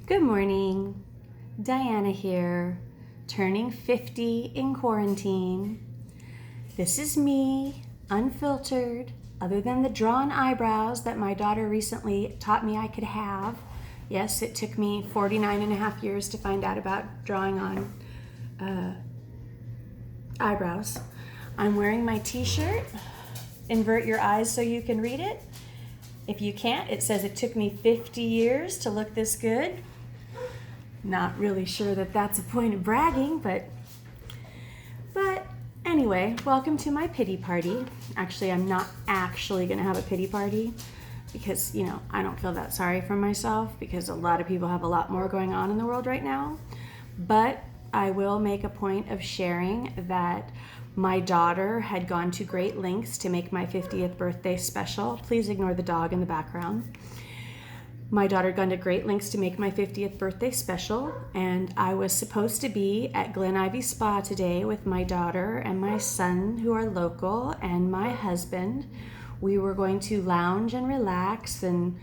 Good morning, Diana here, turning 50 in quarantine. This is me, unfiltered, other than the drawn eyebrows that my daughter recently taught me I could have. Yes, it took me 49 and a half years to find out about drawing on eyebrows. I'm wearing my t-shirt. Invert your eyes so you can read it. If you can't, it says it took me 50 years to look this good. Not really sure that that's a point of bragging, but anyway, welcome to my pity party. Actually, I'm not actually going to have a pity party because, I don't feel that sorry for myself because a lot of people have a lot more going on in the world right now. But I will make a point of sharing that my daughter had gone to great lengths to make my 50th birthday special. Please ignore the dog in the background. My daughter had gone to great lengths to make my 50th birthday special, and I was supposed to be at Glen Ivy Spa today with my daughter and my son, who are local, and my husband. We were going to lounge and relax and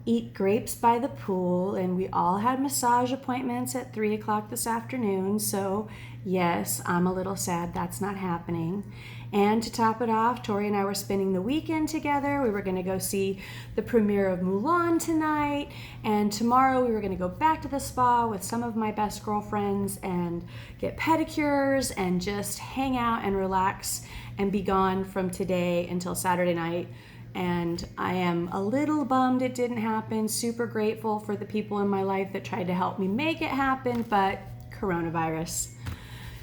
eat grapes by the pool, and we all had massage appointments at 3 o'clock this afternoon, so yes, I'm a little sad that's not happening. And to top it off, Tori and I were spending the weekend together. We were going to go see the premiere of Mulan tonight, and tomorrow we were going to go back to the spa with some of my best girlfriends and get pedicures and just hang out and relax and be gone from today until Saturday night. And I am a little bummed it didn't happen. Super grateful for the people in my life that tried to help me make it happen, but coronavirus.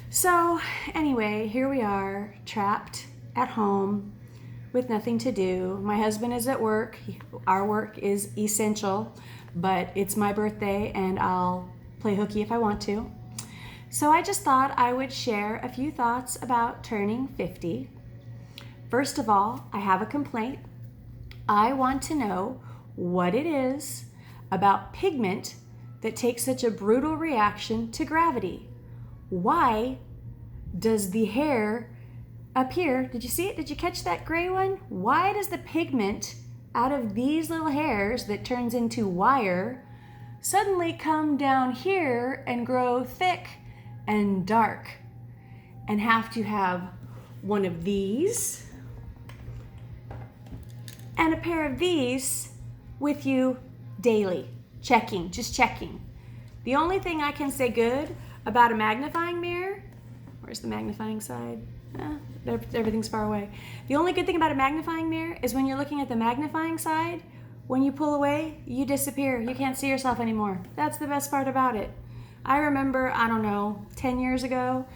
So anyway, here we are, trapped at home with nothing to do. My husband is at work. Our work is essential, but it's my birthday and I'll play hooky if I want to. So I just thought I would share a few thoughts about turning 50. First of all, I have a complaint. I want to know what it is about pigment that takes such a brutal reaction to gravity. Why does the hair up here, did you see it? Did you catch that gray one? Why does the pigment out of these little hairs that turns into wire suddenly come down here and grow thick and dark and have to have one of these and a pair of these with you daily, just checking. The only thing I can say good about a magnifying mirror, where's the magnifying side? Everything's far away. The only good thing about a magnifying mirror is when you're looking at the magnifying side, when you pull away, you disappear. You can't see yourself anymore. That's the best part about it. I remember, 10 years ago,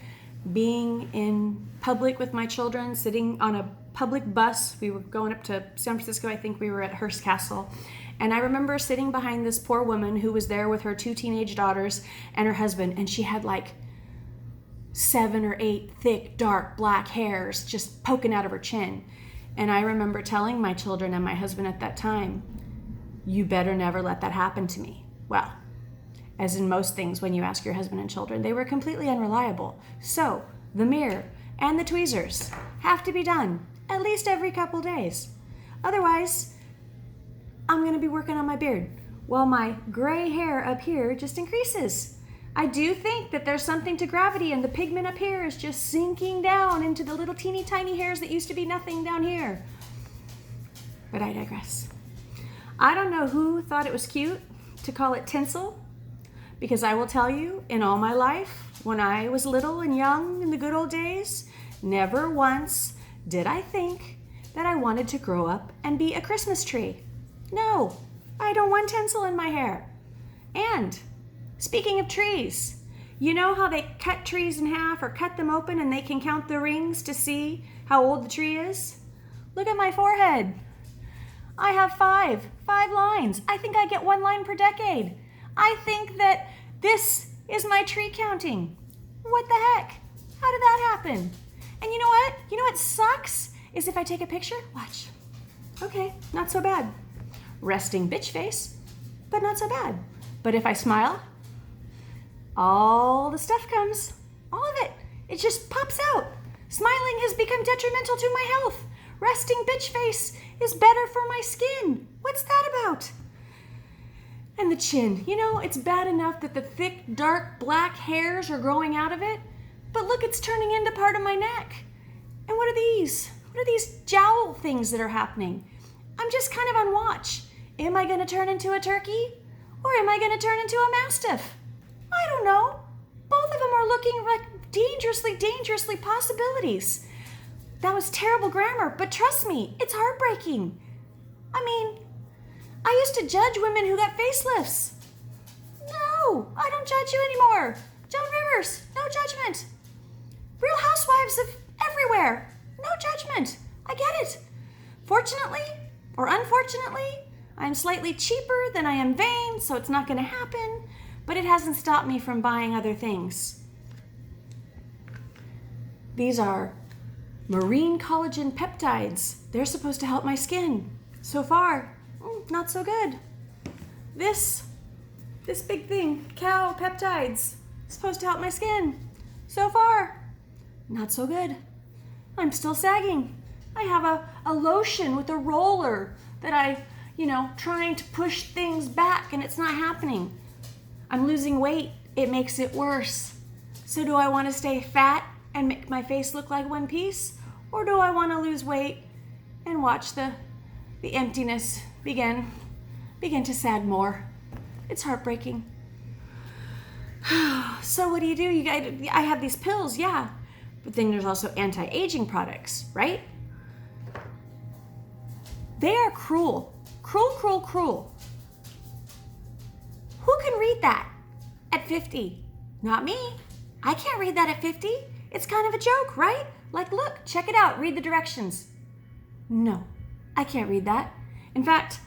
being in public with my children, sitting on a public bus. We were going up to San Francisco. I think we were at Hearst Castle. And I remember sitting behind this poor woman who was there with her 2 teenage daughters and her husband. And she had like 7 or 8 thick, dark, black hairs just poking out of her chin. And I remember telling my children and my husband at that time, you better never let that happen to me. Well, as in most things when you ask your husband and children, they were completely unreliable. So the mirror and the tweezers have to be done at least every couple days. Otherwise, I'm going to be working on my beard while my gray hair up here just increases. I do think that there's something to gravity, and the pigment up here is just sinking down into the little teeny tiny hairs that used to be nothing down here. But I digress. I don't know who thought it was cute to call it tinsel, because I will tell you, in all my life, when I was little and young in the good old days, never once did I think that I wanted to grow up and be a Christmas tree. No, I don't want tinsel in my hair. And speaking of trees, you know how they cut trees in half or cut them open and they can count the rings to see how old the tree is? Look at my forehead. I have five lines. I think I get 1 line per decade. I think that this is my tree counting. What the heck? How did that happen? And you know what? You know what sucks? Is if I take a picture, watch. Okay, not so bad. Resting bitch face, but not so bad. But if I smile, all the stuff comes. All of it. It just pops out. Smiling has become detrimental to my health. Resting bitch face is better for my skin. What's that about? And the chin, you know, it's bad enough that the thick, dark, black hairs are growing out of it, but look, it's turning into part of my neck. And what are these? What are these jowl things that are happening? I'm just kind of on watch. Am I going to turn into a turkey? Or am I going to turn into a mastiff? I don't know. Both of them are looking like dangerously possibilities. That was terrible grammar, but trust me, it's heartbreaking. I mean, I used to judge women who got facelifts. No, I don't judge you anymore. Joan Rivers, no judgment. Real Housewives of everywhere, no judgment. I get it. Fortunately, or unfortunately, I'm slightly cheaper than I am vain, so it's not going to happen, but it hasn't stopped me from buying other things. These are marine collagen peptides. They're supposed to help my skin. So far, not so good. This big thing, cow peptides, supposed to help my skin. So far, not so good. I'm still sagging. I have a lotion with a roller that trying to push things back and it's not happening. I'm losing weight. It makes it worse. So do I want to stay fat and make my face look like one piece? Or do I want to lose weight and watch the emptiness begin to sag more? It's heartbreaking. So what do? I have these pills, yeah. But then there's also anti-aging products, right? They are cruel. Cruel. Who can read that at 50? Not me. I can't read that at 50. It's kind of a joke, right? Like, look, check it out, read the directions. No, I can't read that. In fact,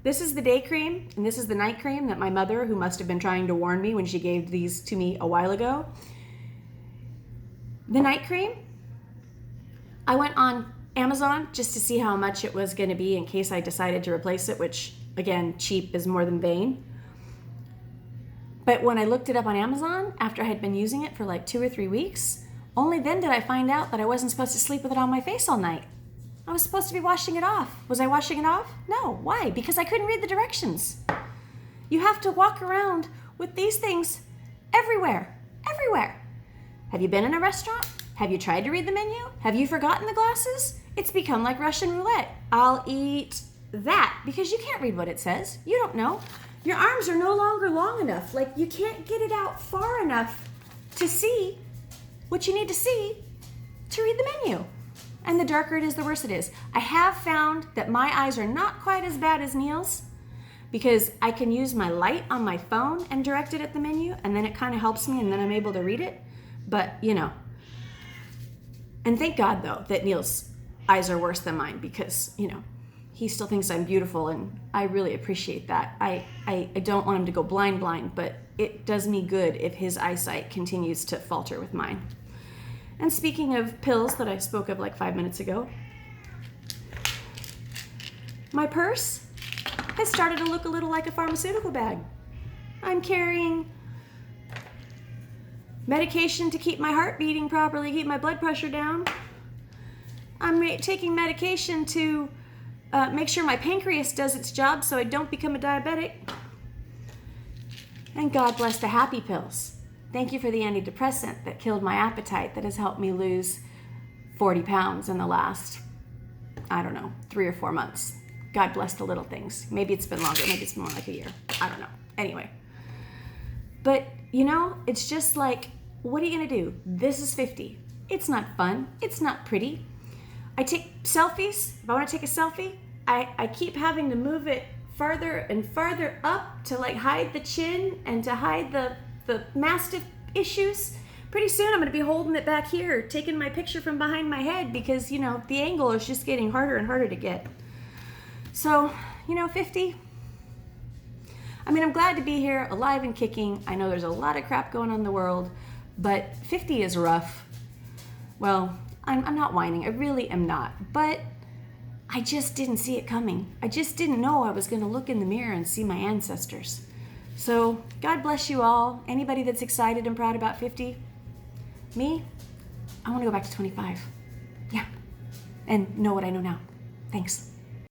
this is the day cream and this is the night cream that my mother, who must have been trying to warn me when she gave these to me a while ago. The night cream, I went on Amazon just to see how much it was going to be in case I decided to replace it, which, again, cheap is more than vain. But when I looked it up on Amazon, after I had been using it for like 2 or 3 weeks, only then did I find out that I wasn't supposed to sleep with it on my face all night. I was supposed to be washing it off. Was I washing it off? No. Why? Because I couldn't read the directions. You have to walk around with these things everywhere. Have you been in a restaurant? Have you tried to read the menu? Have you forgotten the glasses? It's become like Russian roulette. I'll eat that because you can't read what it says. You don't know. Your arms are no longer long enough. Like, you can't get it out far enough to see what you need to see to read the menu. And the darker it is, the worse it is. I have found that my eyes are not quite as bad as Neil's because I can use my light on my phone and direct it at the menu, and then it kind of helps me, and then I'm able to read it. But, and thank God, though, that Neil's eyes are worse than mine because, he still thinks I'm beautiful, and I really appreciate that. I don't want him to go blind, but it does me good if his eyesight continues to falter with mine. And speaking of pills that I spoke of like 5 minutes ago, my purse has started to look a little like a pharmaceutical bag. I'm carrying medication to keep my heart beating properly, keep my blood pressure down. I'm taking medication to make sure my pancreas does its job so I don't become a diabetic. And God bless the happy pills. Thank you for the antidepressant that killed my appetite that has helped me lose 40 pounds in the last, 3 or 4 months. God bless the little things. Maybe it's been longer. Maybe it's more like a year. I don't know. Anyway. But, it's just like, what are you going to do? This is 50. It's not fun. It's not pretty. I take selfies. If I want to take a selfie, I keep having to move it farther and farther up to like hide the chin and to hide the mastiff issues. Pretty soon I'm going to be holding it back here, taking my picture from behind my head because, the angle is just getting harder and harder to get. So, 50. I'm glad to be here, alive and kicking. I know there's a lot of crap going on in the world, but 50 is rough. Well, I'm not whining. I really am not. But I just didn't see it coming. I just didn't know I was going to look in the mirror and see my ancestors. So, God bless you all. Anybody that's excited and proud about 50? Me? I want to go back to 25. Yeah. And know what I know now. Thanks.